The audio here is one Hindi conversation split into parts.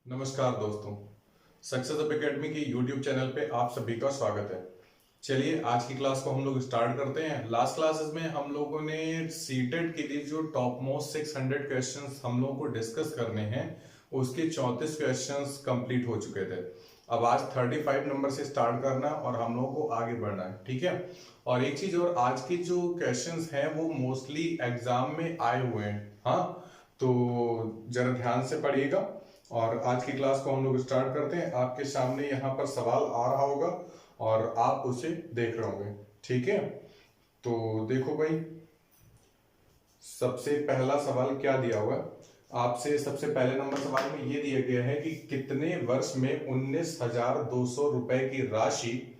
नमस्कार दोस्तों, सक्सेस अप एकेडमी की यूट्यूब चैनल पे आप सभी का स्वागत है। चलिए आज की क्लास को हम लोग स्टार्ट करते हैं। लास्ट क्लासेस में हम लोगों ने सीटेट के लिए जो टॉप मोस्ट 600 क्वेश्चंस हम लोगों को डिस्कस करने हैं उसके 34 क्वेश्चंस कंप्लीट हो चुके थे। अब आज 35 नंबर से स्टार्ट करना है और हम लोगों को आगे बढ़ना है, ठीक है। और एक चीज और, आज के जो क्वेश्चंस हैं वो मोस्टली एग्जाम में आए हुए हैं, हाँ, तो जरा ध्यान से पढ़िएगा। और आज की क्लास को हम लोग स्टार्ट करते हैं। आपके सामने यहाँ पर सवाल आ रहा होगा और आप उसे देख रहे होंगे, ठीक है। तो देखो भाई, सबसे पहला सवाल क्या दिया हुआ है आपसे। सबसे पहले नंबर सवाल में ये दिया गया है कि कितने वर्ष में 19,200 रुपए की राशि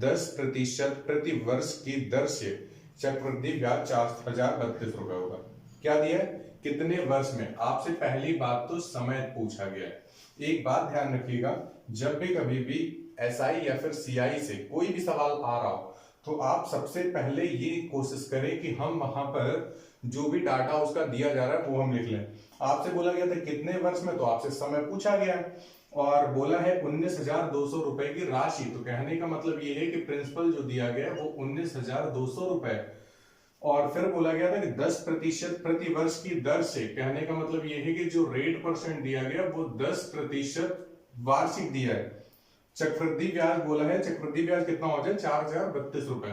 10% प्रति वर्ष की दर से चक्रवृद्धि ब्याज 4,032 रुपए होगा। क्या दिया है, कितने वर्ष में। आपसे पहली बात तो समय पूछा गया है। एक बात ध्यान रखिएगा, जब भी कभी भी एसआई या फिर सीआई से कोई भी सवाल आ रहा हो तो आप सबसे पहले ये कोशिश करें कि हम वहां पर जो भी डाटा उसका दिया जा रहा है वो हम लिख लें। आपसे बोला गया था कितने वर्ष में, तो आपसे समय पूछा गया है और बोला है 19,200 रुपए की राशि। तो कहने का मतलब ये है कि प्रिंसिपल जो दिया गया है वो 19,200 रुपए, और फिर बोला गया था कि 10% प्रति वर्ष की दर से। कहने का मतलब यह है कि जो रेट परसेंट दिया गया वो 10% वार्षिक दिया है। चक्रवृद्धि ब्याज बोला है, चक्रवृद्धि ब्याज कितना हो जाए 4,032 रुपए।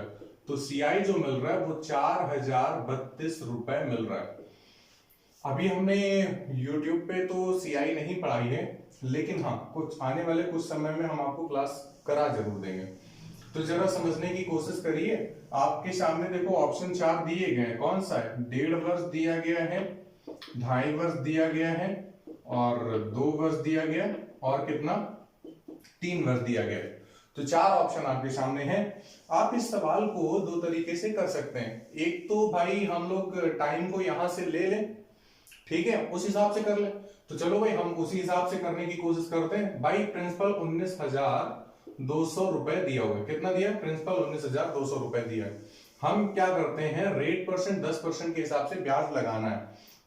तो सीआई जो मिल रहा है वो 4,032 रुपए मिल रहा है। अभी हमने यूट्यूब पे तो सीआई नहीं पढ़ाई है, लेकिन हाँ कुछ आने वाले कुछ समय में हम आपको क्लास करा जरूर देंगे। तो जरा समझने की कोशिश करिए। आपके सामने देखो ऑप्शन 4 दिए गए हैं, कौन सा है। 1.5 वर्ष दिया गया है, 2.5 वर्ष दिया गया है और 2 वर्ष दिया गया और कितना 3 वर्ष दिया गया है। तो 4 ऑप्शन आपके सामने हैं। आप इस सवाल को 2 तरीके से कर सकते हैं। एक तो भाई हम लोग टाइम को यहां से ले लें, ठीक है, उस हिसाब से कर ले। तो चलो भाई हम उसी हिसाब से करने की कोशिश करते हैं। भाई प्रिंसिपल 19,200 रुपए दिया हुआ है। कितना दिया, प्रिंसिपल 19,200 रुपए दिया है। हम क्या करते हैं, रेट परसेंट 10% के हिसाब से ब्याज लगाना है।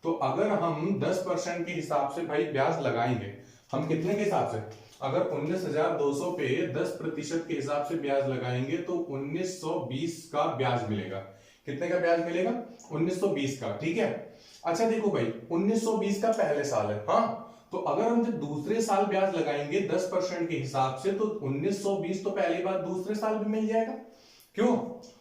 तो अगर हम 10% के हिसाब से भाई ब्याज लगाएंगे, हम कितने के हिसाब से, अगर 19,200 पे 10% के हिसाब से ब्याज लगाएंगे तो 1920 का ब्याज मिलेगा। कितने का ब्याज मिलेगा, 1920 का, ठीक है। अच्छा देखो भाई 1920 का पहले साल है, हाँ, तो अगर हम जब दूसरे साल ब्याज लगाएंगे 10% के हिसाब से तो 1920 तो पहली बार दूसरे साल भी मिल जाएगा। क्यों,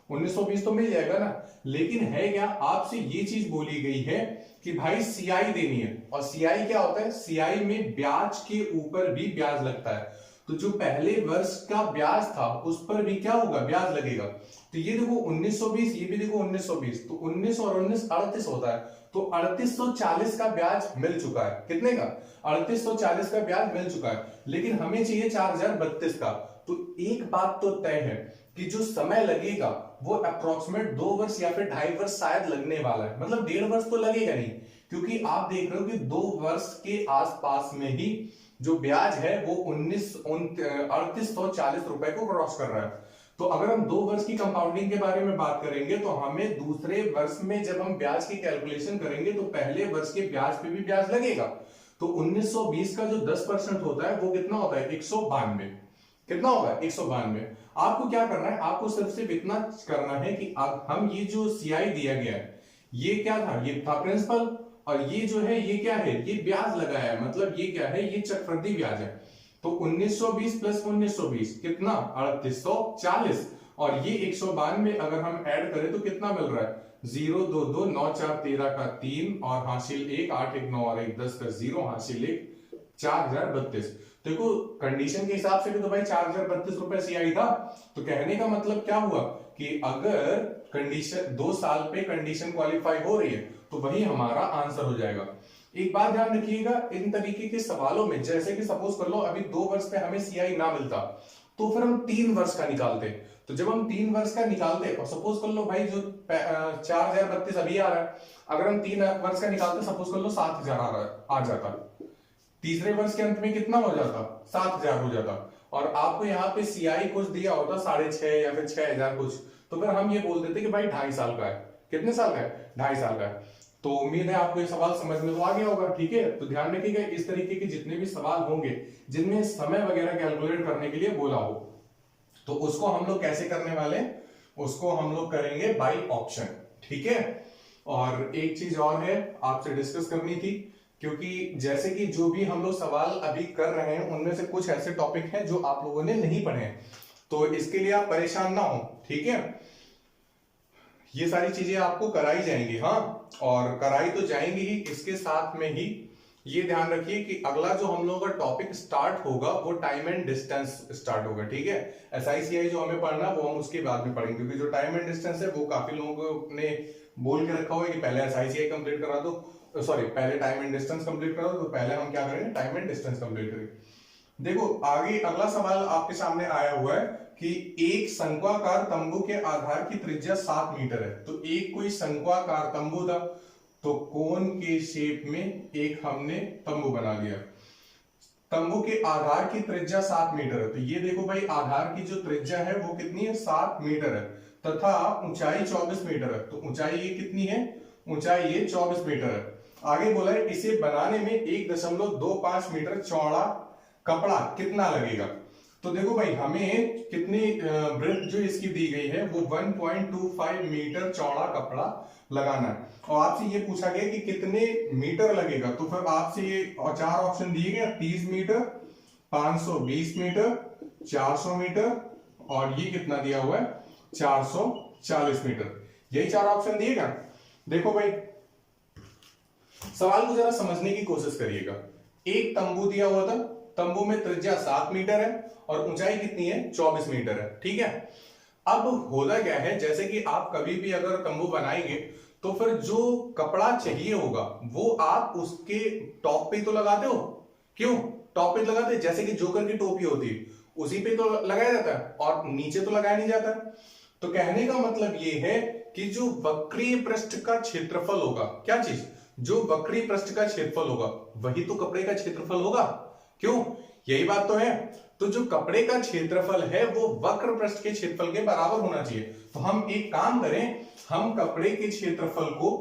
1920 तो मिल जाएगा ना। लेकिन है क्या, आपसे ये चीज बोली गई है कि भाई सीआई देनी है। और सीआई क्या होता है, सीआई में ब्याज के ऊपर भी ब्याज लगता है। तो जो पहले वर्ष का ब्याज था उस पर भी क्या होगा, ब्याज लगेगा। तो ये देखो 1920, ये भी देखो 1920, तो 19 और 19 38 होता है। तो 3840 का ब्याज मिल चुका है। कितने का, 3840 का ब्याज मिल चुका है। लेकिन हमें चाहिए 4,032 का। तो एक बात तो तय है कि जो समय लगेगा वो अप्रोक्सीमेट 2 वर्ष या फिर 2.5 वर्ष शायद लगने वाला है। मतलब 1.5 वर्ष तो लगेगा नहीं, क्योंकि आप देख रहे हो कि 2 वर्ष के आसपास में ही जो ब्याज है वो 3840 रुपए को क्रॉस कर रहा है। तो अगर हम 2 वर्ष की कंपाउंडिंग के बारे में बात करेंगे तो हमें दूसरे वर्ष में जब हम ब्याज की कैलकुलेशन करेंगे तो पहले वर्ष के ब्याज पे भी ब्याज लगेगा। तो 1920 का जो 10% होता है वो कितना होता है, 192। कितना होगा, 192। आपको क्या करना है, आपको सिर्फ इतना करना है कि हम ये जो सीआई दिया गया है ये क्या था, ये था प्रिंसिपल, और ये जो है ये क्या है, ये ब्याज लगाया है। मतलब ये क्या है, ये चक्रवृद्धि ब्याज है। तो 1920 प्लस 1920 कितना, 3840, और ये 192 अगर हम ऐड करें तो कितना मिल रहा है, 0 2 2 9 4 13 का 3 और हासिल 1 8 1 9 और 1 10 का 0 हासिल 1 4,032। देखो कंडीशन के हिसाब से भी तो भाई 4,032 रुपए सीआई था। तो कहने का मतलब क्या हुआ कि अगर कंडीशन 2 साल पे कंडीशन क्वालिफाई हो रही है तो वही हमारा आंसर हो जाएगा। एक बात ध्यान रखिएगा, इन तरीके के सवालों में जैसे कि सपोज कर लो अभी 2 वर्ष पे हमें सीआई ना मिलता तो फिर हम 3 वर्ष का निकालते। तो जब हम 3 वर्ष का निकालते और सपोज कर लो भाई जो 4,032 अभी आ रहा है, अगर हम 3 वर्ष का निकालते सपोज कर लो 7,000 आ जाता। तीसरे वर्ष के अंत में कितना हो जाता, 7,000 हो जाता। और आपको यहाँ पे सीआई कुछ दिया होता 6,500 या फिर 6,000 कुछ, तो फिर हम ये बोल देते कि भाई 2.5 साल का है। कितने साल का है, 2.5 साल का है। तो उम्मीद है आपको ये सवाल समझ में तो आ गया होगा। ठीक है, तो ध्यान रखिएगा इस तरीके के जितने भी सवाल होंगे जिनमें समय वगैरह कैलकुलेट करने के लिए बोला हो, तो उसको हम लोग कैसे करने वाले हैं, उसको हम लोग करेंगे बाय ऑप्शन। ठीक है, और एक चीज और है आपसे डिस्कस करनी थी, क्योंकि जैसे कि जो भी हम लोग सवाल अभी कर रहे हैं उनमें से कुछ ऐसे टॉपिक हैं जो आप लोगों ने नहीं पढ़े हैं, तो इसके लिए आप परेशान ना हो। ठीक है, ये सारी चीजें आपको कराई जाएंगी, हाँ, और कराई तो जाएंगी ही, इसके साथ में ही ये ध्यान रखिए कि अगला जो हम लोगों का टॉपिक स्टार्ट होगा वो टाइम एंड डिस्टेंस स्टार्ट होगा। ठीक है, SICI जो हमें पढ़ना वो हम उसके बाद में पढ़ेंगे, क्योंकि जो टाइम एंड डिस्टेंस है वो काफी लोगों ने बोल के रखा हुआ है कि पहले SICI कंप्लीट करा दो, सॉरी पहले टाइम एंड डिस्टेंस कंप्लीट करा दो, तो पहले हम क्या करेंगे, टाइम एंड डिस्टेंस कंप्लीट करेंगे। देखो आगे अगला सवाल आपके सामने आया हुआ है कि एक शंक्वाकार तंबू के आधार की त्रिज्या 7 मीटर है। तो एक कोई शंक्वाकार तंबू था, तो कोन के शेप में एक हमने तंबू बना लिया। तंबू के आधार की त्रिज्या 7 मीटर है, तो ये देखो भाई आधार की जो त्रिज्या है वो कितनी है, 7 मीटर है, तथा ऊंचाई 24 मीटर है। तो ऊंचाई ये कितनी है, ऊंचाई ये 24 मीटर है। आगे बोला है इसे बनाने में 1.25 मीटर चौड़ा कपड़ा कितना लगेगा। तो देखो भाई हमें कितनी ब्रेथ जो इसकी दी गई है वो 1.25 मीटर चौड़ा कपड़ा लगाना है, और आपसे ये पूछा गया कि कितने मीटर लगेगा। तो फिर आपसे ये 4 ऑप्शन दिए गए, 30 मीटर, 520 मीटर, 400 मीटर, और ये कितना दिया हुआ है, 440 मीटर। यही 4 ऑप्शन दिएगा। देखो भाई सवाल को जरा समझने की कोशिश करिएगा। एक तंबू दिया हुआ था, तंबू में त्रिज्या 7 मीटर है और ऊंचाई कितनी है, 24 मीटर है। ठीक है, अब होता क्या है, जैसे कि आप कभी भी अगर तंबू बनाएंगे तो फिर जो कपड़ा चाहिए होगा वो आप उसके टॉप पे तो लगाते हो, क्यों टॉप पे लगाते हैं, जैसे कि जोकर की टोपी होती है उसी पे तो लगाया जाता है और नीचे तो लगाया नहीं जाता। तो कहने का मतलब ये है कि जो वक्रीय पृष्ठ का क्षेत्रफल होगा, क्या चीज, जो वक्रीय पृष्ठ का क्षेत्रफल होगा वही तो कपड़े का क्षेत्रफल होगा, क्यों, यही बात तो है। तो जो कपड़े का क्षेत्रफल है वो वक्र पृष्ठ के क्षेत्रफल के बराबर होना चाहिए। तो हम एक काम करें, हम कपड़े के क्षेत्रफल को,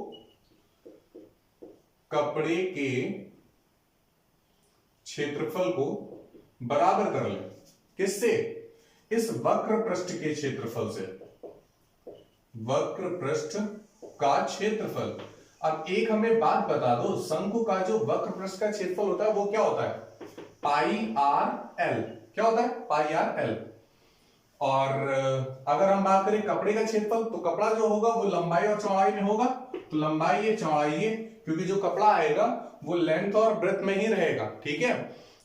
कपड़े के क्षेत्रफल को बराबर कर लें, किससे, इस वक्र पृष्ठ के क्षेत्रफल से, वक्र पृष्ठ का क्षेत्रफल। अब एक हमें बात बता दो, शंकु का जो वक्र पृष्ठ का क्षेत्रफल होता है वो क्या होता है, पाई आर एल, क्या होता है, पाई आर एल। और अगर हम बात करें कपड़े का क्षेत्रफल, तो कपड़ा जो होगा वो लंबाई और चौड़ाई में होगा, तो लंबाई है चौड़ाई है, क्योंकि जो कपड़ा आएगा वो लेंथ और ब्रेथ में ही रहेगा। ठीक है,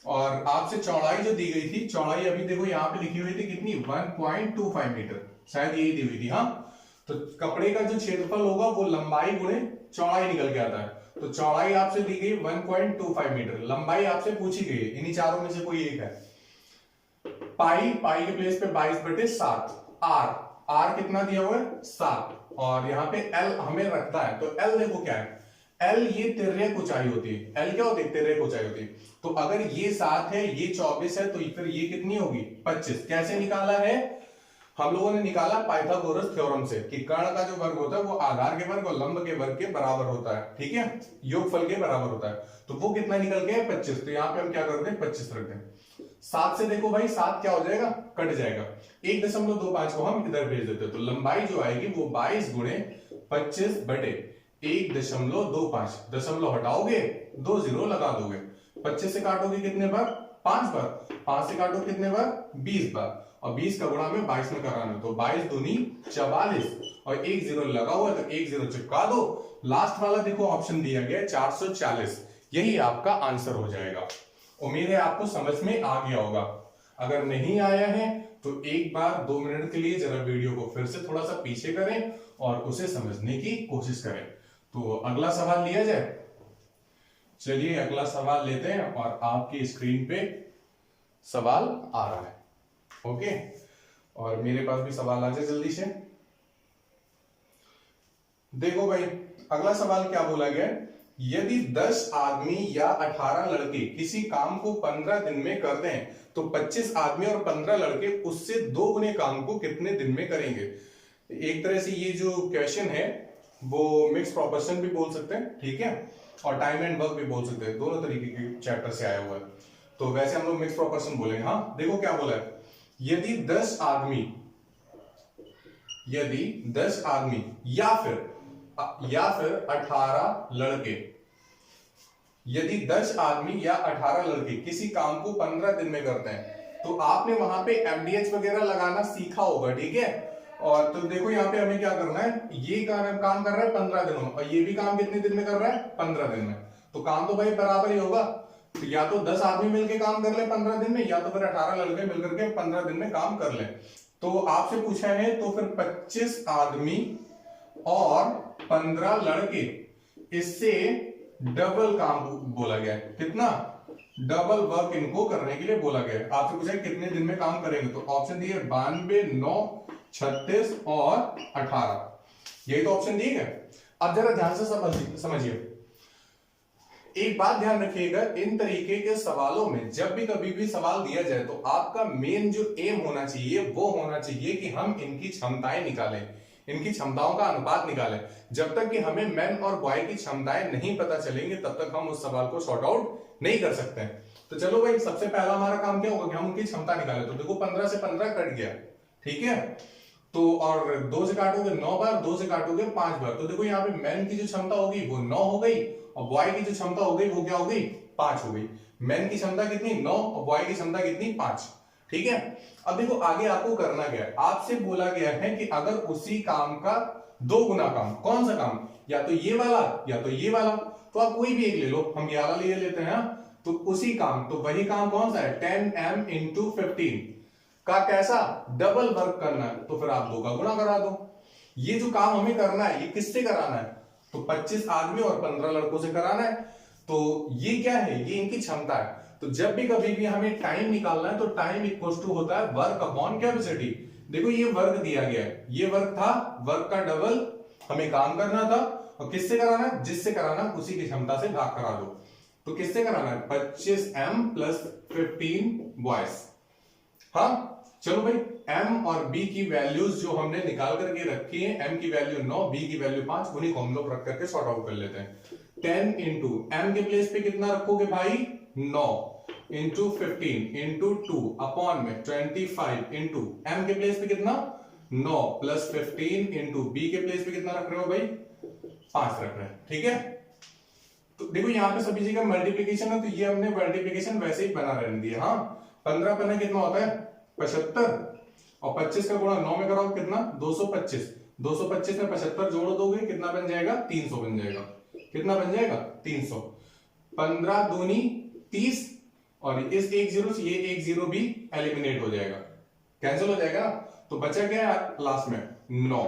और आपसे चौड़ाई जो दी गई थी, चौड़ाई अभी देखो यहां पे लिखी हुई थी कितनी, 1.25 मीटर, शायद यही दी हुई थी, हाँ। तो कपड़े का जो क्षेत्रफल होगा वो लंबाई गुणे चौड़ाई निकल के आता है। तो चौड़ाई आपसे दी गई 1.25 मीटर, लंबाई आपसे पूछी गई है, इन्हीं चारों में से कोई एक है। पाई, पाई के प्लेस पे 22/7, आर, आर कितना दिया हुआ है, 7, और यहाँ पे एल हमें रखता है, तो एल देखो क्या है, एल ये तिर्यक ऊंचाई होती है, एल क्या होती है, तिर्यक ऊंचाई होती है। तो अगर ये 7 है, ये 24 है, तो फिर ये कितनी होगी, 25। कैसे निकाला है, हम लोगों ने निकाला पाइथागोरस थ्योरम से कि कर्ण का जो वर्ग होता है वो आधार के वर्ग और लंब के वर्ग के बराबर होता है। ठीक है, योगफल के बराबर होता है, तो वो कितना निकल गया, 25। तो यहाँ पे हम क्या कर दें, 25 रख दें। 7 से देखो भाई 7 क्या हो जाएगा, कट जाएगा, 1.25 को हम इधर भेज देते हैं, तो लंबाई जो आएगी वो 22 गुणे 25 बटे 1.25, दशमलव हटाओगे 2 0 लगा दोगे, 25 से काटोगे कितने बार, 5 बार, 5 से काटो कितने बार, 20 बार, और 20 का गुणा में 22 में कराना, तो 22 दूनी 44, और 1 0 लगा हुआ है तो 1 0 चिपका दो। लास्ट वाला देखो ऑप्शन दिया गया 440, यही आपका आंसर हो जाएगा। उम्मीद है आपको समझ में आ गया होगा। अगर नहीं आया है तो एक बार 2 मिनट के लिए जरा वीडियो को फिर से थोड़ा सा पीछे करें और उसे समझने की कोशिश करें। तो अगला सवाल लिया जाए, चलिए अगला सवाल लेते हैं, और आपकी स्क्रीन पे सवाल आ रहा है, ओके, और मेरे पास भी सवाल आ जाए जल्दी से। देखो भाई अगला सवाल क्या बोला गया, यदि 10 आदमी या 18 लड़के किसी काम को 15 दिन में कर दें तो 25 आदमी और 15 लड़के उससे 2 गुने काम को कितने दिन में करेंगे। एक तरह से ये जो क्वेश्चन है वो मिक्स प्रोपोर्शन भी बोल सकते हैं, ठीक है, और टाइम एंड वर्क भी बोल सकते हैं, दोनों तरीके के चैप्टर से आया हुआ है। तो वैसे हम लोग मिक्स प्रोपोर्शन बोलेंगे। हाँ देखो क्या बोला है, यदि 10 आदमी या फिर 18 लड़के, यदि 10 आदमी या 18 लड़के किसी काम को 15 दिन में करते हैं, तो आपने वहां पे एमडीएच वगैरह लगाना सीखा होगा, ठीक है। और तो देखो यहाँ पे हमें क्या करना है, ये काम कर रहा है 15 दिनों में, और ये भी काम कितने दिन में कर रहा है, 15 दिन में, तो काम तो भाई बराबर ही होगा। तो या तो 10 आदमी मिलकर काम कर ले 15 दिन में, या तो फिर 18 लड़के मिलकर के 15 दिन में काम कर ले। तो आपसे पूछा है तो फिर 25 आदमी और 15 लड़के, इससे डबल काम बोला गया है। कितना? डबल वर्क इनको करने के लिए बोला गया है। आपसे पूछा है कितने दिन में काम करेंगे, तो ऑप्शन दिए 92, 9, 36 और 18, यही तो ऑप्शन दिए गए। अब जरा ध्यान से समझिए, एक बात ध्यान रखिएगा, इन तरीके के सवालों में जब भी कभी भी सवाल दिया जाए तो आपका मेन जो एम होना चाहिए वो होना चाहिए कि हम इनकी क्षमताएं निकालें, इनकी क्षमताओं का अनुपात निकालें। जब तक कि हमें मैन और बॉय की क्षमताएं नहीं पता चलेंगे तब तक हम उस सवाल को सॉर्ट आउट नहीं कर सकते हैं। तो चलो भाई, सबसे पहला हमारा काम क्या होगा कि हम उनकी क्षमता निकालें। तो देखो 15 से 15 कट गया, ठीक है, तो और 2 से काटोगे 9 बार, 2 से काटोगे 5 बार, तो देखो यहाँ पे मैन की जो क्षमता होगी वो 9 हो गई, और बॉय की जो क्षमता हो गई वो क्या हो गई, 5 हो गई। मैन की क्षमता कितनी, 9, और बॉय की क्षमता कितनी, 5, ठीक है। अब देखो आगे आपको करना क्या है, आपसे बोला गया है कि अगर उसी काम का 2 गुना काम, कौन सा काम, या तो ये वाला या तो ये वाला, तो आप कोई भी एक ले लो, हम ये वाला ले लेते हैं। तो उसी काम, तो वही काम कौन सा है, 10m इंटू 15 का कैसा डबल वर्क करना है, तो फिर आप 2 का गुणा करा दो। ये जो काम हमें करना है ये किससे कराना है, तो 25 आदमी और 15 लड़कों से कराना है। तो ये क्या है, ये इनकी क्षमता है। तो जब भी कभी भी हमें टाइम निकालना है तो टाइम इक्वल टू होता है वर्क अपॉन कैपेसिटी। देखो ये वर्क दिया गया है, ये वर्क था, वर्क का डबल हमें काम करना था, और किससे कराना है, जिससे कराना है उसी की क्षमता से भाग करा दो। तो किससे कराना है, 25m प्लस 15 बॉयज। हाँ चलो भाई, m और b की वैल्यूज जो हमने निकाल करके रखी है, m की वैल्यू 9, b की वैल्यू 5, उन्हीं को हम लोग रख करके सॉर्ट आउट कर लेते हैं। 10 इंटू m के प्लेस पे कितना रखोगे भाई, 9 इंटू 15 इंटू 2 अपॉन में 25 इंटू m के प्लेस पे कितना 9 प्लस 15 इंटू b के प्लेस पे कितना रख रहे हो भाई, 5 रख रहे हैं, ठीक है। तो देखो यहाँ पे सभी जगह मल्टीप्लीकेशन है, तो ये हमने मल्टीप्लीकेशन वैसे ही बना रहने दिया। हाँ 15 पन्ना कितना होता है 75, और 25 का गुणा 9 में कराओ कितना 225, 225 में 75 जोड़ दोगे कितना बन जाएगा, 300 बन जाएगा। कितना बन जाएगा, 300। 15 दूनी 30, और इस एक जीरो से ये एक जीरो भी एलिमिनेट हो जाएगा, कैंसिल हो जाएगा ना। तो बचा क्या लास्ट में 9,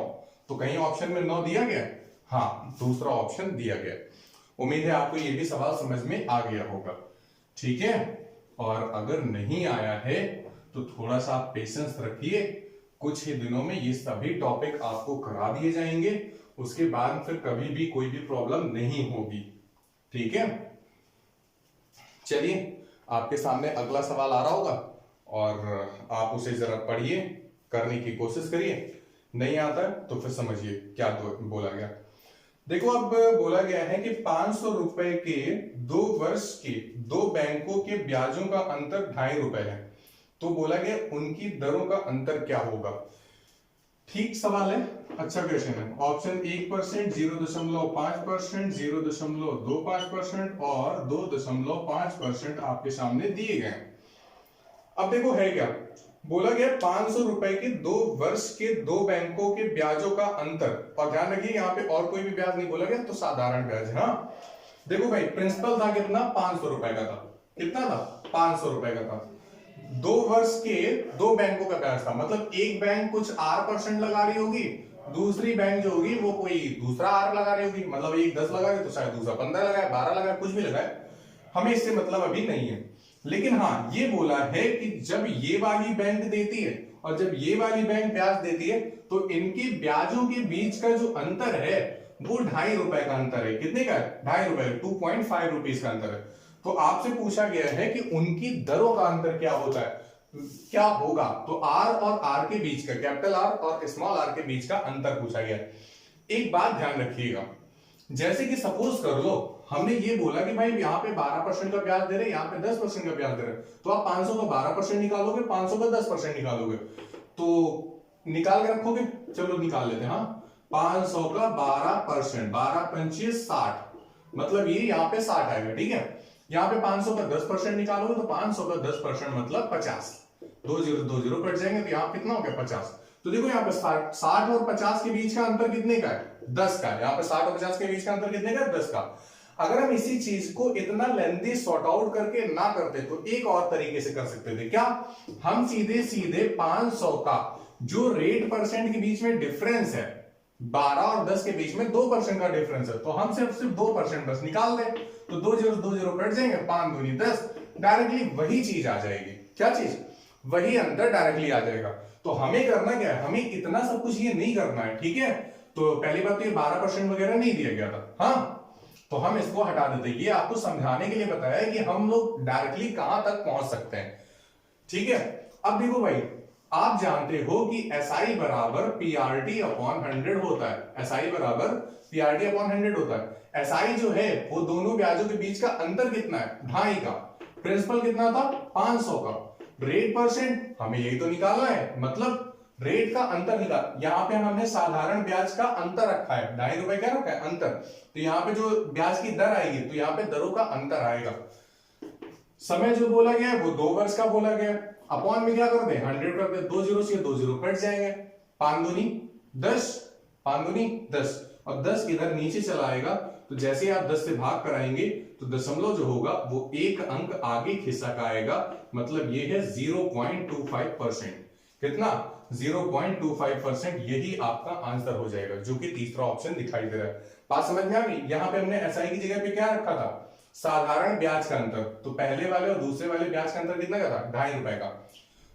तो कहीं ऑप्शन में 9 दिया गया, हाँ दूसरा ऑप्शन दिया गया। उम्मीद है आपको ये भी सवाल समझ में आ गया होगा, ठीक है। और अगर नहीं आया है तो थोड़ा सा पेशेंस रखिए, कुछ ही दिनों में ये सभी टॉपिक आपको करा दिए जाएंगे, उसके बाद फिर कभी भी कोई भी प्रॉब्लम नहीं होगी, ठीक है। चलिए आपके सामने अगला सवाल आ रहा होगा और आप उसे जरा पढ़िए, करने की कोशिश करिए, नहीं आता है तो फिर समझिए क्या बोला गया। देखो अब बोला गया है कि 500 रुपए के 2 वर्ष के 2 बैंकों के ब्याजों का अंतर 2.5 रुपए है, तो बोला गया उनकी दरों का अंतर क्या होगा। ठीक सवाल है, अच्छा क्वेश्चन है। ऑप्शन 1%, 0.5%, 0.25% और 2.5% आपके सामने दिए गए। अब देखो है क्या, बोला गया 500 रुपए के 2 वर्ष के 2 बैंकों के ब्याजों का अंतर, और ध्यान रखिए यहाँ पे और कोई भी ब्याज नहीं बोला गया, तो साधारण ब्याज है। हाँ देखो भाई प्रिंसिपल था कितना, 500 रुपए का था, कितना था 500 रुपए का था। 2 वर्ष के 2 बैंकों का ब्याज था, मतलब एक बैंक कुछ R% लगा रही होगी, दूसरी बैंक जो होगी वो कोई दूसरा R लगा रही होगी, मतलब एक 10 लगा रही तो शायद दूसरा 15 लगाए, 12 लगाए, कुछ भी लगाए, हमें इससे मतलब अभी नहीं है। लेकिन हाँ ये बोला है कि जब ये वाली बैंक देती है और जब ये वाली बैंक ब्याज देती है तो इनके ब्याजों के बीच का जो अंतर है वो 2.5 रुपए का अंतर है। कितने का है, 2.5 रुपए, 2.5 रुपीज का अंतर है। तो आपसे पूछा गया है कि उनकी दरों का अंतर क्या होता है, क्या होगा। तो R और R के बीच का, कैपिटल R और स्मॉल r के बीच का अंतर पूछा गया है। एक बात ध्यान रखिएगा, जैसे कि सपोज कर लो हमने ये बोला कि भाई यहाँ पे 12% का ब्याज दे रहे, यहाँ पे 10% का ब्याज दे रहे, तो आप 500 का 12% निकालोगे, 500 का 10% निकालोगे, तो निकाल के रखोगे। चलो निकाल लेते हैं। हाँ, 500 का 12%, 12 पंचिस 60, मतलब ये यहाँ पे 60 आएगा। ठीक है, यहाँ पे 500 का 10% निकालोगे तो 500 का 10% मतलब 50, 2 0 कट जाएंगे, तो यहाँ कितना हो गया 50। तो देखो यहाँ पे 60 और 50 के बीच का अंतर कितने का है, 10 का। यहाँ पे 60 और 50 के बीच का अंतर कितने का है, 10 का। अगर हम इसी चीज को इतना लेंथी सॉर्ट आउट करके ना करते तो एक और तरीके से कर सकते थे। क्या, हम सीधे सीधे 500 का जो रेट परसेंट के बीच में डिफरेंस है, 12 और 10 के बीच में 2% का डिफरेंस है, तो हम सिर्फ 2% बस निकाल दें, तो 2 0 कट जाएंगे, 5 दूनी 10, डायरेक्टली वही चीज आ जाएगी। क्या चीज, वही अंतर डायरेक्टली आ जाएगा। तो हमें करना क्या है, हमें इतना सब कुछ ये नहीं करना है। ठीक है, तो पहली बात तो ये 12% वगैरह नहीं दिया गया था। हाँ, तो हम इसको हटा देते, ये आपको समझाने के लिए बताया है कि हम लोग डायरेक्टली कहां तक पहुंच सकते हैं। ठीक है, अब देखो भाई, आप जानते हो कि SI बराबर PRT अपॉन 100 होता है। SI बराबर PRT अपॉन 100 होता है। SI जो है वो दोनों ब्याजों के बीच का अंतर कितना है, 2.5 का। प्रिंसिपल कितना था, 500 का। रेट परसेंट हमें यही तो निकालना है, मतलब रेट का अंतर निकाल। यहाँ पे हमने साधारण ब्याज का अंतर रखा है, 2.5 रुपए क्या रखा है, अंतर। तो यहाँ पे जो ब्याज की दर आएगी तो यहाँ पे दरों का अंतर आएगा। समय जो बोला गया है वो 2 वर्ष का बोला गया है। अपॉन में क्या कर दे, 100 कर दे, 2 0 से 2 0 कट जाएंगे, 5 दूनी 10, 5 दूनी 10, और 10 इधर नीचे चला आएगा। तो जैसे आप 10 से भाग कराएंगे तो दशमलव जो होगा वो एक अंक आगे खिसक आएगा, मतलब ये है 0.25%। कितना, 0.25%। यही आपका आंसर हो जाएगा, जो कि तीसरा ऑप्शन दिखाई दे रहा है। बात समझ में आ गई। यहाँ पे हमने SI की जगह पे क्या रखा था, साधारण ब्याज का अंतर। तो पहले वाले और दूसरे वाले ब्याज का अंतर कितना का था, 2.5 रुपए का।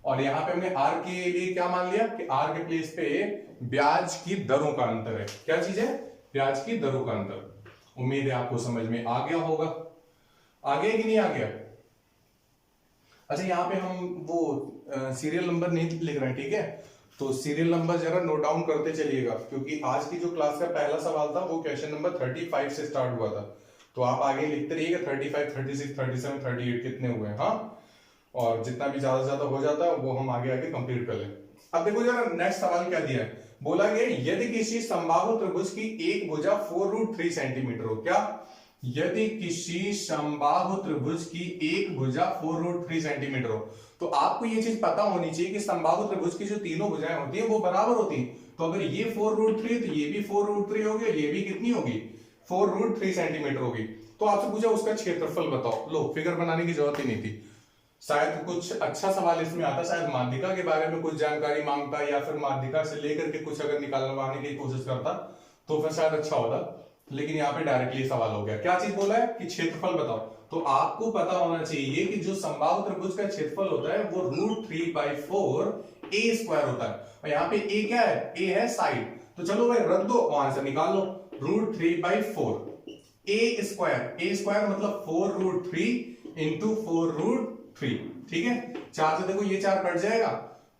और यहाँ पे हमने R के लिए क्या मान लिया कि R के प्लेस पे ब्याज की दरों का अंतर है। क्या चीज है, ब्याज की दरों का अंतर। उम्मीद है आपको समझ में आ गया होगा। आ गया कि नहीं आ गया। अच्छा, यहाँ पे हम वो सीरियल नंबर नहीं लिख रहे हैं, ठीक है, तो सीरियल नंबर जरा नोट डाउन करते चलिएगा, क्योंकि आज की जो क्लास का पहला सवाल था वो क्वेश्चन नंबर 35 से स्टार्ट हुआ था। तो आप आगे लिखते रहिएगा, 35, 36, 37, 38 कितने हुए। हाँ, और जितना भी ज्यादा से ज्यादा हो जाता है वो हम आगे आगे कंप्लीट कर लें। अब देखो जरा नेक्स्ट सवाल क्या दिया है। बोला गया यदि किसी समबाहु त्रिभुज की एक भुजा 4√3 सेंटीमीटर हो। क्या, यदि किसी समबाहु त्रिभुज की एक भुजा 4√3 सेंटीमीटर हो, तो आपको ये चीज पता होनी चाहिए कि समबाहु त्रिभुज की जो तीनों भुजाएं होती हैं वो बराबर होती हैं। तो अगर ये 4√3 तो ये भी 4√3 होगी, और ये भी कितनी होगी, 4√3 सेंटीमीटर होगी। तो आपसे पूछा उसका क्षेत्रफल बताओ। लो, फिगर बनाने की जरूरत ही नहीं थी। शायद कुछ अच्छा सवाल इसमें आता, शायद माध्यिका के बारे में कुछ जानकारी मांगता, या फिर माध्यिका से लेकर के कुछ अगर निकालवाने की कोशिश करता तो फिर शायद अच्छा होता। लेकिन यहाँ पे डायरेक्टली सवाल हो गया। क्या चीज बोला है कि क्षेत्रफल बताओ। तो आपको पता होना चाहिए कि जो समबाहु त्रिभुज का क्षेत्रफल होता है वो √3/4 a² होता है। और यहाँ पे a क्या है, a है साइड। तो चलो भाई रख दो, आंसर निकाल लो। √3/4 a² मतलब 4√3 इंटू 4√3। ठीक है, 4 से देखो ये 4 कट जाएगा,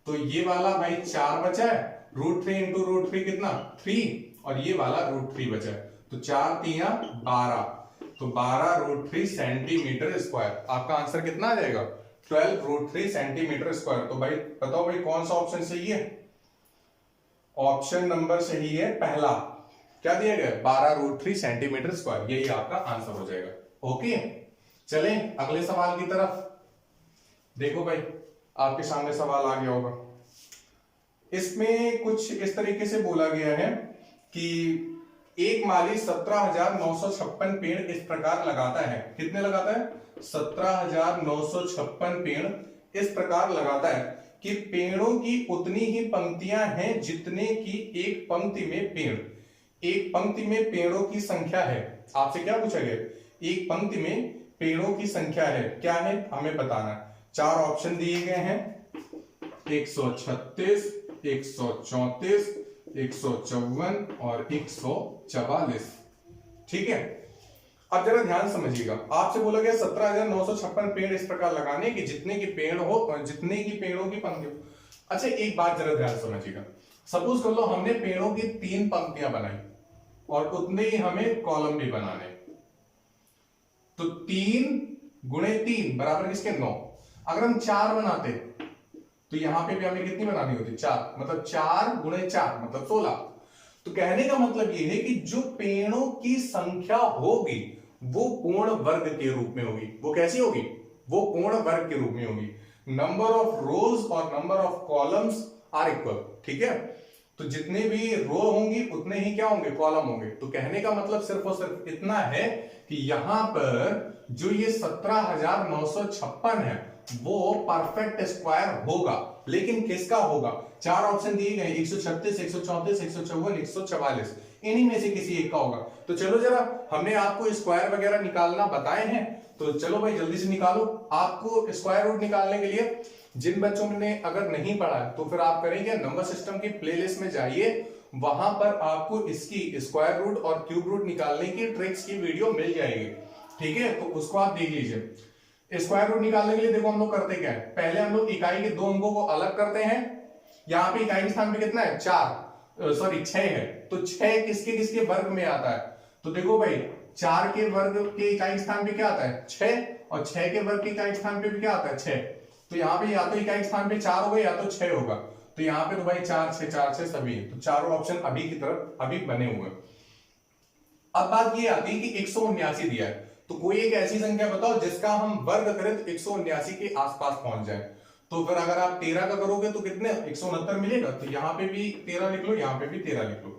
तो ये वाला भाई 4 बचा है, √3 इंटू √3 कितना 3, और ये वाला √3 बचा है। तो 4 3 12, तो 12√3 सेंटीमीटर स्क्वायर। आपका आंसर कितना आ जाएगा, 12√3 सेंटीमीटर स्क्वायर। तो भाई बताओ भाई कौन सा ऑप्शन सही है। ऑप्शन नंबर सही है पहला। क्या दिया गया, 12√3 सेंटीमीटर स्क्वायर। यही आपका आंसर हो जाएगा। ओके, चलें अगले सवाल की तरफ। देखो भाई, आपके सामने सवाल आ गया होगा। इसमें कुछ इस तरीके से बोला गया है कि एक माली 17,956 पेड़ इस प्रकार लगाता है। कितने लगाता है, 17,956 पेड़ इस प्रकार लगाता है कि पेड़ों की उतनी ही पंक्तियां हैं जितने की एक पंक्ति में पेड़। एक पंक्ति में पेड़ों की संख्या है। आपसे क्या पूछा गया, एक पंक्ति में पेड़ों की संख्या है, क्या है हमें बताना है। 4 ऑप्शन दिए गए हैं, 136, 134, 154 और 144। ठीक है, अब जरा ध्यान समझिएगा। आपसे बोला गया 17,956 पेड़ इस प्रकार लगाने की जितने की पेड़ हो और जितने की पेड़ों की पंक्ति हो। अच्छा, एक बात जरा ध्यान समझिएगा। सपोज कर लो हमने पेड़ों की 3 पंक्तियां बनाई। और उतने ही हमें कॉलम भी बनाने। तो 3 गुणे 3 बराबर किसके 9। अगर हम 4 बनाते तो यहां पे भी हमें कितनी बनानी होती 4, मतलब 4 गुणे 4 मतलब 16। तो कहने का मतलब यह है कि जो पेड़ों की संख्या होगी वो पूर्ण वर्ग के रूप में होगी। वो कैसी होगी, वो पूर्ण वर्ग के रूप में होगी। नंबर ऑफ रोज और number of columns are equal, ठीक है। तो जितने भी रो होंगी उतने ही क्या होंगे, कॉलम होंगे। तो कहने का मतलब सिर्फ और सिर्फ इतना है कि यहां पर जो ये 17,956 है वो परफेक्ट स्क्वायर होगा। लेकिन किसका होगा, 4 ऑप्शन दिए गए 136, 134, 154, 144, इन्हीं में से किसी एक का होगा। तो चलो जरा, हमने आपको स्क्वायर वगैरह निकालना बताए हैं, तो चलो भाई जल्दी से निकालो। आपको स्क्वायर रूट निकालने के लिए जिन बच्चों ने अगर नहीं पढ़ा है तो फिर आप करेंगे नंबर सिस्टम की प्लेलिस्ट में जाइए, वहां पर आपको इसकी स्क्वायर रूट और क्यूब रूट निकालने की ट्रिक्स की वीडियो मिल जाएगी, ठीक है। तो उसको आप देख लीजिए। स्क्वायर रूट निकालने के लिए देखो हम लोग करते क्या है, पहले हम लोग इकाई के 2 अंकों को अलग करते हैं। यहां पे इकाई के स्थान पे कितना है 6 है, तो 6 किसके किसके वर्ग में आता है। तो देखो भाई 4 के वर्ग के इकाई स्थान पे क्या आता है 6, और 6 के वर्ग के इकाई स्थान पे भी क्या आता है 6। तो यहाँ पे या तो इकाई स्थान पे 4 होगा या तो 6 होगा। तो यहाँ पे तो भाई 4 6 4 6 सभी है, तो चारों ऑप्शन अभी की तरफ अभी बने हुए हैं। अब बात ये आती है कि 179 दिया है, तो कोई एक ऐसी संख्या बताओ जिसका हम वर्ग करें तो 179 के आसपास पहुंच जाए। तो फिर अगर आप 13 का करोगे तो कितने 169 मिलेगा। तो यहाँ पे भी 13 लिख लो, यहाँ पे भी 13 लिख लो।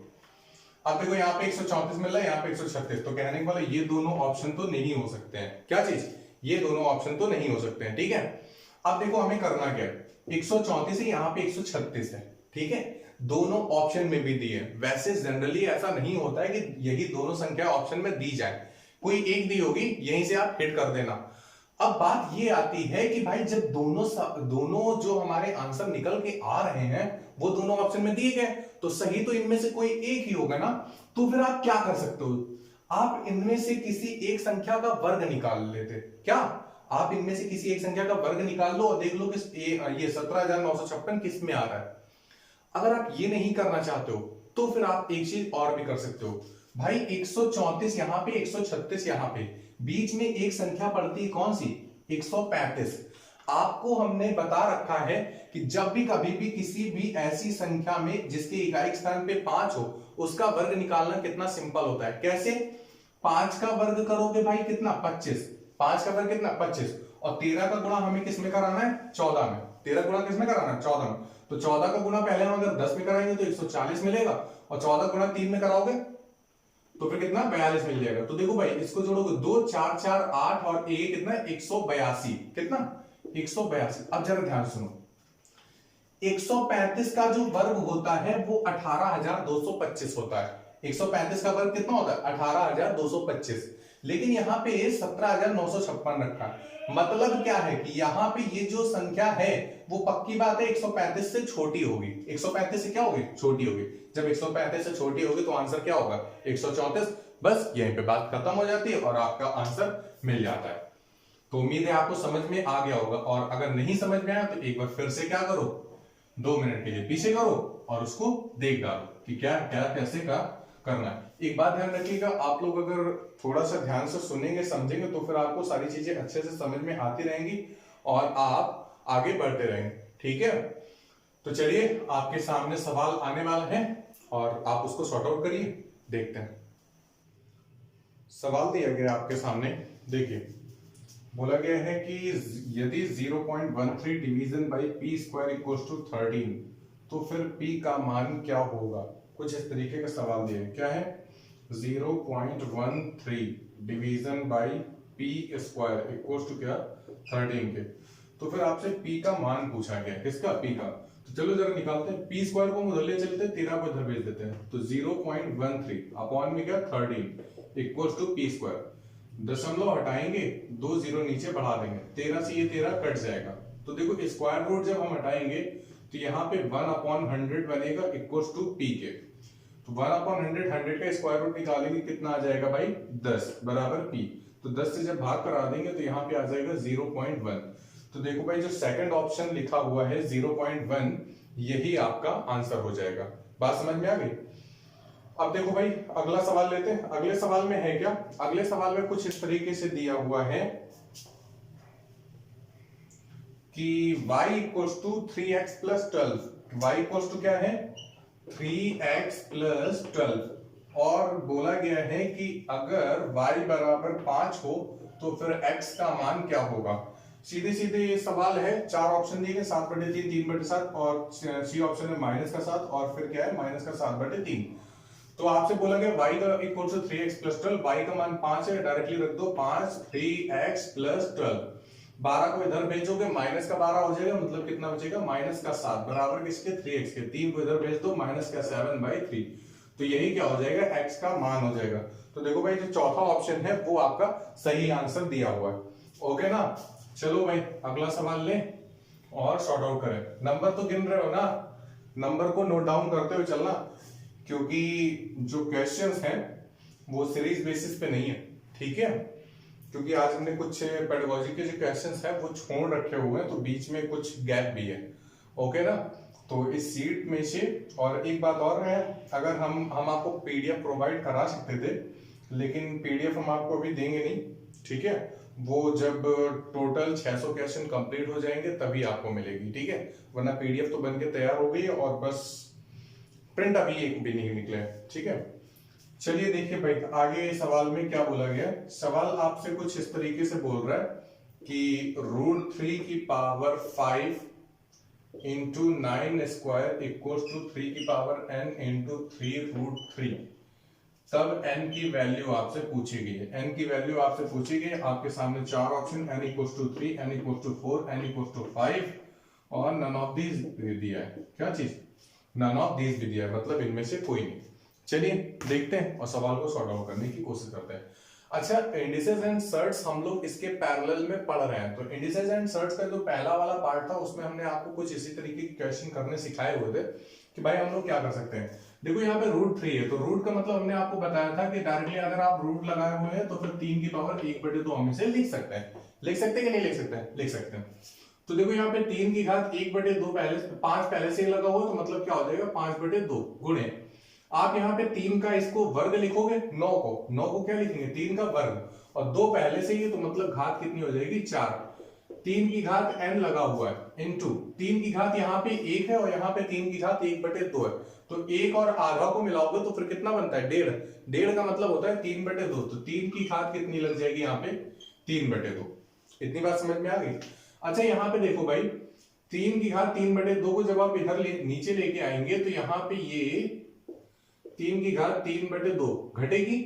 अब देखो यहाँ पे 134 मिल रहा है, यहाँ पे 136, तो कहने वाला ये दोनों ऑप्शन तो नहीं हो सकते हैं। क्या चीज, ये दोनों ऑप्शन तो नहीं हो सकते हैं, ठीक है। अब देखो हमें करना क्या है, 134 है, यहाँ पे 136 है, ठीक है। दोनों ऑप्शन में भी दिए। वैसे जनरली ऐसा नहीं होता है कि यही दोनों संख्या ऑप्शन में दी जाए, कोई एक दी होगी, यहीं से आप हिट कर देना। अब बात ये आती है कि भाई जब दोनों जो हमारे आंसर निकल के आ रहे हैं वो दोनों ऑप्शन में दिए गए, तो सही तो इनमें से कोई एक ही होगा ना। तो फिर आप क्या कर सकते हो, आप इनमें से किसी एक संख्या का वर्ग निकाल लेते। क्या, आप इनमें से किसी एक संख्या का वर्ग निकाल लो और देख लो कि ये 17,956 किस में आ रहा है। अगर आप ये नहीं करना चाहते हो तो फिर आप एक चीज और भी कर सकते हो भाई, 134 यहां पे 136 यहां पे, बीच में एक संख्या पड़ती है कौन सी 135। आपको हमने बता रखा है कि जब भी कभी भी किसी भी ऐसी संख्या में जिसके इकाई स्थान पे 5 हो उसका वर्ग निकालना कितना सिंपल होता है। कैसे, 5 का वर्ग करोगे भाई कितना 25, 5 का वर्ग कितना 25, और 13 का गुणा हमें किस में कराना है 14 में। 13 गुणा किस में कराना है 14 में। तो 14 का गुणा पहले हम अगर 10 में कराएंगे तो 140 मिलेगा, और 14 गुणा 3 में कराओगे तो फिर कितना 42 मिल जाएगा। तो देखो भाई इसको जोड़ोगे 2 4 4 8 और ये कितना 182, कितना 182। अब जरा ध्यान सुनो, 135 का जो वर्ग होता है वो 18,225 होता है। 135 का वर्ग कितना होता है 18,225, लेकिन यहाँ पे 17,956 रखा है। मतलब क्या है कि यहाँ पे ये जो संख्या है वो पक्की बात है 135 से छोटी होगी। 135 से क्या होगी छोटी होगी। जब 135 से छोटी होगी तो आंसर क्या होगा 134। बस यहीं पे बात खत्म हो जाती है और आपका आंसर मिल जाता है। तो उम्मीद है आपको समझ में आ गया होगा, और अगर नहीं समझ में आया तो एक बार फिर से क्या करो 2 मिनट के लिए पीछे करो और उसको देख डालो कि क्या क्या कैसे का करना है। एक बात ध्यान रखिएगा, आप लोग अगर थोड़ा सा ध्यान से सुनेंगे समझेंगे तो फिर आपको सारी चीजें अच्छे से समझ में आती रहेंगी और आप आगे बढ़ते रहेंगे, ठीक है। तो चलिए आपके सामने सवाल आने वाला है और आप उसको सॉर्ट आउट करिए, देखते हैं। सवाल दिया गया आपके सामने, देखिए बोला गया है कि यदि 0.13 division by P square equals to 13 तो फिर पी का मान क्या होगा। कुछ इस तरीके का सवाल दिया है। क्या है 0.13 division by P square equals to क्या 13 के। तो फिर आपसे पी का मान पूछा गया, किसका पी का। तो चलो जरा निकालते हैं, पी स्क्वायर को हम उधर ले चलते हैं, 13 को इधर भेज देते हैं। तो 0.13 अपॉन में क्या 13 इक्वल्स टू पी स्क्वायर। दशमलव हटाएंगे 2 जीरो नीचे बढ़ा देंगे, 13 से ये 13 कट जाएगा। तो देखो स्क्वायर रूट जब हम हटाएंगे तो यहाँ पे 1/100 बनेगा इक्वल्स टू पी के। तो 1/100 100 का स्क्वायर रूट निकालेंगे कितना आ जाएगा भाई 10 बराबर पी। तो 10 से जब भाग करा देंगे तो यहाँ पे आ जाएगा 0.1। तो देखो भाई जो सेकंड ऑप्शन लिखा हुआ है 0.1 यही आपका आंसर हो जाएगा। बात समझ में आ गई। अब देखो भाई अगला सवाल लेते हैं। अगले सवाल में है क्या, अगले सवाल में कुछ इस तरीके से दिया हुआ है कि y equals to 3x plus 12। y equals to क्या है 3x प्लस 12 और बोला गया है कि अगर y बराबर 5 हो तो फिर x का मान क्या होगा। सीधे सीधे ये सवाल है, चार ऑप्शन दिए गए 7/3, 3/7 और सी ऑप्शन है -7 और फिर क्या है -7/3। तो आपसे बोला गया y का equal to 3x plus 12, y का मान 5 है, डायरेक्टली रख दो 5 3x प्लस 12। 12 को इधर भेजोगे माइनस का 12 हो जाएगा, मतलब कितना बचेगा -7 बराबर किसके 3x के। 3 को इधर भेज दो -7/3। तो यही क्या हो जाएगा x का मान हो जाएगा। तो देखो भाई जो चौथा ऑप्शन है वो आपका सही आंसर दिया हुआ है। ओके ना, चलो भाई अगला सवाल ले और सॉर्ट आउट करें। नंबर तो गिन रहे हो ना, नंबर को नोट डाउन करते हुए चलना, क्योंकि जो क्वेश्चंस हैं वो सीरीज बेसिस पे नहीं है, ठीक है। क्योंकि आज हमने कुछ पेडागोजी के जो क्वेश्चंस हैं वो छोड़ रखे हुए हैं, तो बीच में कुछ गैप भी है। ओके ना, तो इस सीट में से और एक बात और है, अगर हम आपको पीडीएफ प्रोवाइड करा सकते थे, लेकिन पीडीएफ हम आपको अभी देंगे नहीं, ठीक है। वो जब टोटल 600 क्वेश्चन कंप्लीट हो जाएंगे तभी आपको मिलेगी, ठीक है। वरना पीडीएफ तो बन के तैयार हो गई है और बस प्रिंट अभी एक भी नहीं निकले, ठीक है। चलिए देखिए भाई आगे सवाल में क्या बोला गया। सवाल आपसे कुछ इस तरीके से बोल रहा है कि √3 की power 5 into 9 square equals to 3 की पावर n इंटू 3√3। तब n की वैल्यू आपसे पूछी गई है। n की वैल्यू आपसे पूछी गई है, आपके सामने चार option n equals to 3, n equals to 4, n equals to 5 और नन ऑफ दीज दिया है। क्या चीज, नन ऑफ दीज भी दिया है, मतलब इनमें से कोई नहीं। चलिए देखते हैं और सवाल को सॉर्ट आउट करने की कोशिश करते हैं। अच्छा, इंडिसेस एंड सर्ट्स हम लोग इसके पैरेलल में पढ़ रहे हैं। तो इंडिसेस एंड सर्ट्स का जो पहला वाला पार्ट था उसमें हमने आपको कुछ इसी तरीके के क्वेश्चन करने सिखाए हुए थे कि भाई हम लोग क्या कर सकते हैं। देखो यहाँ पे √3 है, तो रूट का मतलब हमने आपको बताया था कि डायरेक्टली अगर आप रूट लगाए हुए हैं तो फिर 3 की पावर 1/2 हम इसे लिख सकते हैं। लिख सकते हैं कि नहीं लिख सकते हैं, लिख सकते हैं। तो देखो यहाँ पे 3 की घात 1/2 पहले 5 पहले से ही लगा हुआ, तो मतलब क्या हो जाएगा 5/2 गुणे आप यहाँ पे 3 का इसको वर्ग लिखोगे, 9 को क्या लिखेंगे 3 का वर्ग और 2 पहले से ही, तो मतलब घात कितनी हो जाएगी 4। 3 की घात n लगा हुआ है इंटू 3 की घात यहाँ पे 1 है और यहाँ पे 3 की घात 1/2 है, तो 1 और आधा को मिलाओगे तो फिर कितना बनता है 1.5। 1.5 का मतलब होता है 3/2, तो 3 की घात कितनी लग जाएगी यहाँ पे 3/2। इतनी बात समझ में आ गई। अच्छा यहाँ पे देखो भाई 3 की घात 3/2 को जब आप इधर नीचे लेके आएंगे तो यहाँ पे ये 3 की घात 3/2 घटेगी,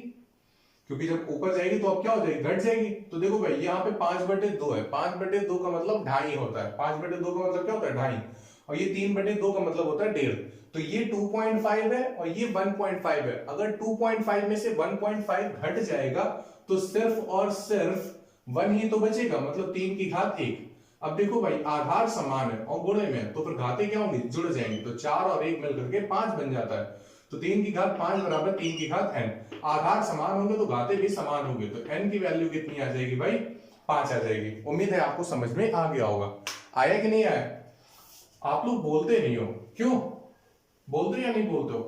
क्योंकि जब ऊपर जाएगी तो अब क्या हो जाएगी घट जाएगी। तो देखो भाई यहाँ पे 5/2 है, 5/2 का मतलब 2.5 होता है, 5/2 का मतलब क्या होता है 2.5 और ये 3/2 का मतलब होता है 1.5। तो ये 2.5 है और ये 1.5 है। अगर 2.5 में से 1.5 घट जाएगा तो सिर्फ और सिर्फ 1 ही तो बचेगा, मतलब 3 की घात 1। अब देखो भाई आधार समान है और गुणे में, तो फिर घातें क्या होंगी जुड़ जाएंगी, तो 4 और 1 मिलकर के 5 बन जाता है। तो 3 की घात 5 बराबर 3 की घात n। आधार समान होंगे तो घातें भी समान होंगे, तो n की वैल्यू कितनी आ जाएगी भाई 5 आ जाएगी। उम्मीद है आपको समझ में आ गया होगा। आया कि नहीं आया? आप लोग बोलते नहीं हो, क्यों बोलते या नहीं बोलते हो?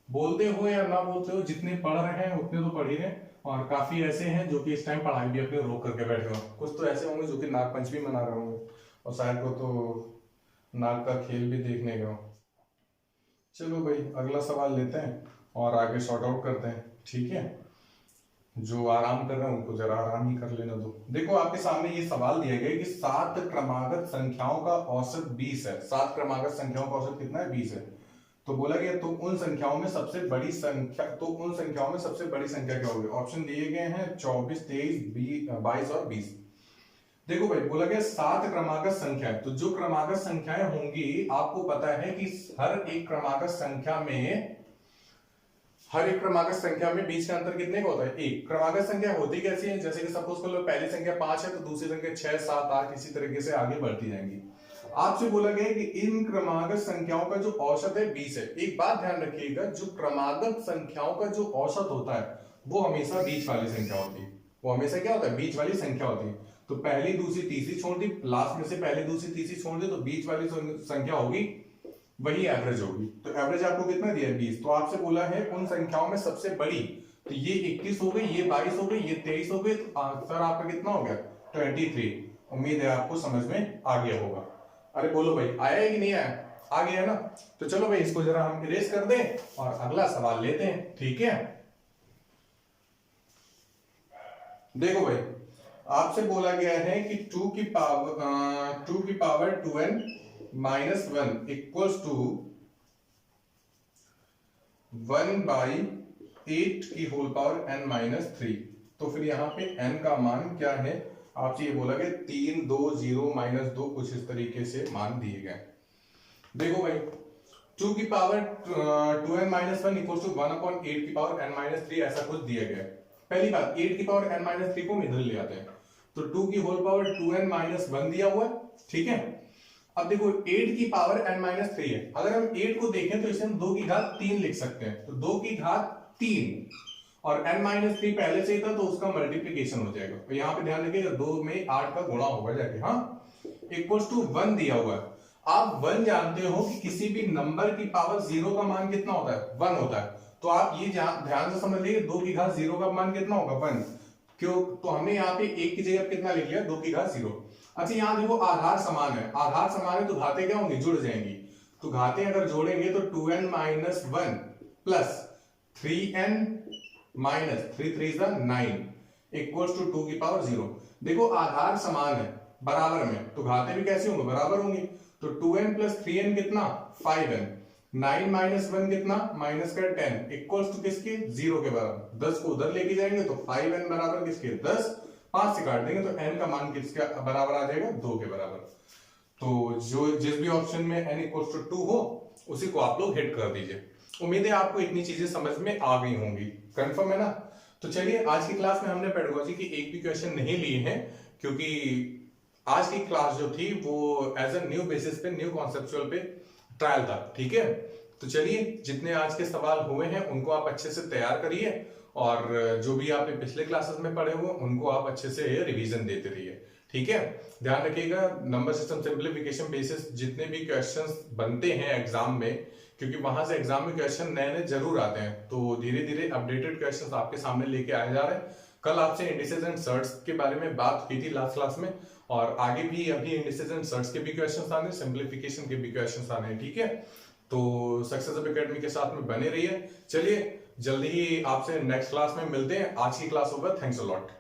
बोलते हो या ना बोलते हो, जितने पढ़ रहे हैं उतने तो पढ़ ही रहे, और काफी ऐसे हैं जो कि इस टाइम पढ़ाई भी अपने रोक करके बैठे हो। कुछ तो ऐसे होंगे जो कि नाग पंचमी मना रहे होंगे और शायद को तो नाग का खेल भी देखने गए हो। चलो भाई अगला सवाल लेते हैं और आगे सॉर्ट आउट करते हैं, ठीक है। जो आराम कर रहे हैं उनको जरा आराम ही कर लेना दो। देखो आपके सामने ये सवाल दिया गया कि 7 क्रमागत संख्याओं का औसत 20 है। 7 क्रमागत संख्याओं का औसत कितना है 20 है। तो बोला गया तो उन संख्याओं में सबसे बड़ी संख्या क्या होगी। ऑप्शन दिए गए हैं 24, 23, 22 और 20। देखो भाई बोला गया 7 क्रमागत संख्या, तो जो क्रमागत संख्याएं होंगी आपको पता है कि हर एक क्रमागत संख्या में बीच का अंतर कितने का होता है 1। क्रमागत संख्या होती कैसी है, जैसे कि सपोज कर लो पहली संख्या 5 है तो दूसरी संख्या 6, 7, 8 इसी तरीके से आगे बढ़ती जाएंगी। आपसे बोला गया कि इन क्रमागत संख्याओं का जो औसत है 20 है। एक बात ध्यान रखिएगा, जो क्रमागत संख्याओं का जो औसत होता है वो हमेशा बीच वाली संख्या होती है। वो हमेशा क्या होता है बीच वाली संख्या होती है। तो पहली, दूसरी, तीसरी छोड़ दी, लास्ट में से पहली, दूसरी, तीसरी छोड़ दी, तो बीच वाली संख्या होगी वही एवरेज होगी। तो एवरेज आपको कितना दिया है 20, तो आपसे बोला है उन संख्याओं में सबसे बड़ी, तो ये 21 हो गई, ये 22 हो गई, ये 23 हो गई, तो आंसर आपका कितना हो गया 23। उम्मीद है आपको समझ में आ गया होगा। अरे बोलो भाई आया है कि नहीं आया? आ गया है ना। तो चलो भाई इसको जरा हम इरेज कर दें और अगला सवाल लेते हैं, ठीक है। देखो भाई आपसे बोला गया है कि 2 की power 2n minus 1 equals to 1/8 की होल पावर n माइनस 3। तो फिर यहाँ पे n का मान क्या है, आपसे ये बोला गया 3 2 0 माइनस 2, कुछ इस तरीके से मान दिए गए। देखो भाई 2 की power 2n minus 1 equals to 1/8 की पावर n माइनस 3, ऐसा कुछ दिया गया है। पहली बात 8 की पावर n माइनस 3 को हम इधर ले आते हैं, तो 2 की होल पावर 2n माइनस 1 दिया हुआ है, ठीक है। अब देखो 8 की पावर n माइनस 3 है, अगर हम 8 को देखें तो इसे हम 2 की घात 3 लिख सकते हैं, तो 2 की घात 3 और n माइनस 3 पहले से ही था तो उसका मल्टीप्लीकेशन हो जाएगा। तो यहाँ पे ध्यान रखिएगा 2 में 8 का गुणा होगा जाके, हाँ, इक्वल्स टू 1 दिया हुआ है। आप 1 जानते हो कि किसी भी नंबर की पावर 0 का मान कितना होता है 1 होता है, तो आप ये ध्यान से समझ लीजिए 2 की घात 0 का मान कितना होगा 1, क्यों, तो हमने यहाँ पे 1 की जगह कितना लिख लिया 2 की घात 0। अच्छा यहाँ देखो आधार समान है, आधार समान है तो घातें क्या होंगी जुड़ जाएंगी, तो घातें अगर जोड़ेंगे तो 2n minus 1 plus 3n minus 3 3 9 equals to 2 की पावर 0। देखो आधार समान है बराबर में, तो घातें भी कैसे होंगे बराबर होंगी, तो 2n प्लस 3n कितना 5n, 9 माइनस 1 कितना माइनस का 10 इक्वल्स टू किसके 0 के बराबर। 10 को उधर लेके जाएंगे तो 5n बराबर किसके 10, 5 से काट देंगे तो n का मान किसके बराबर आ जाएगा 2 के बराबर। तो जो जिस भी ऑप्शन में n इक्वल्स टू 2 हो उसी को आप लोग हिट कर दीजिए। उम्मीद है आपको इतनी चीजें समझ में आ गई होंगी, कंफर्म है ना। तो चलिए आज की क्लास में हमने पेडागोजी की एक भी क्वेश्चन नहीं लिए हैं, क्योंकि आज की क्लास जो थी वो एज अ न्यू बेसिस पे न्यू कॉन्सेप्चुअल पे ट्रायल था, ठीक है। तो चलिए जितने आज के सवाल हुए हैं उनको आप अच्छे से तैयार करिए और जो भी आपने पिछले क्लासेस में पढ़े हुए उनको आप अच्छे से रिवीजन देते रहिए, ठीक है। ध्यान रखिएगा नंबर सिस्टम सिंप्लीफिकेशन बेसिस जितने भी क्वेश्चंस बनते हैं एग्जाम में, क्योंकि वहां से एग्जाम में क्वेश्चन नए नए जरूर आते हैं, तो धीरे धीरे अपडेटेड क्वेश्चंस आपके सामने लेके आए जा रहे हैं। कल आपसे इंडिसेस एंड सर्ट्स के बारे में बात की थी लास्ट क्लास में, और आगे भी अभी इंडिसेस एंड सर्ट्स के भी क्वेश्चंस आने, सिंप्लीफिकेशन के भी क्वेश्चंस आने हैं, ठीक है। तो सक्सेस अब एकेडमी के साथ में बने रहिए। चलिए जल्दी ही आपसे नेक्स्ट क्लास में मिलते हैं। आज की क्लास होगा, थैंक्स अ लॉट।